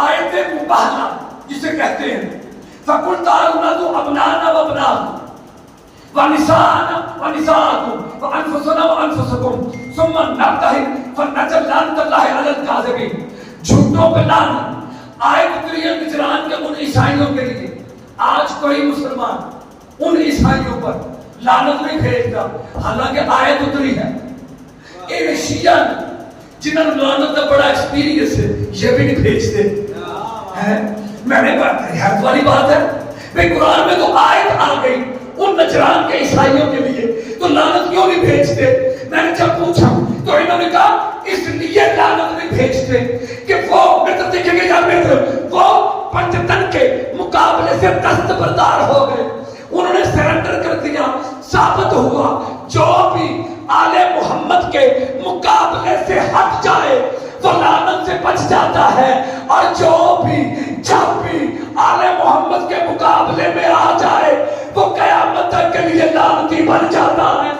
آیت مباہلہ جسے کہتے ہیں فَقُلْ تَعَالُوا نَدْعُ أَبْنَاءَنَا وَأَبْنَاءَكُمْ وَنِسَاءَنَا وَنِسَاءَكُمْ وَأَنفُسَنَا وَأَنفُسَكُمْ ثُمَّ نَبْتَهِلْ فَلْنَجْعَلْ لَعْنَتَ اللَّهِ عَلَى الْكَاذِبِينَ جھوٹوں پہ لعنت۔ آیت اتری ہے نجران کے ان عیسائیوں کے لیے۔ آج کوئی مسلمان ان عیسائیوں پر لعنت نہیں بھیجتا، حالانکہ آیت اتری ہے۔ یہ شیعہ جنہوں نے لعنت کا بڑا ایکسپیرینس ہے یہ بھی نہیں بھیجتے ہیں۔ میں نے بات حیرت والی بات ہے بھئی قرآن میں تو آیت آ گئی ان نجران کے عیسائیوں کے لیے، تو لعنت کیوں نہیں بھیجتے؟ میں نے جب پوچھا تو انہوں نے کہا اس لیے لعنت نہیں بھیجتے کہ وہ مطلب دیکھیں گے یا مطلب وہ پنجتن کے مقابلے سے دستبردار ہو گئے، انہوں نے سرنڈر کر دیا۔ ثابت ہوا جو بھی آل محمد کے مقابلے سے ہٹ جائے وہ لعنت سے بچ جاتا ہے، اور جو بھی جب بھی آل محمد کے مقابلے میں آ جائے وہ قیامت تک کے لیے لعنتی بن جاتا ہے۔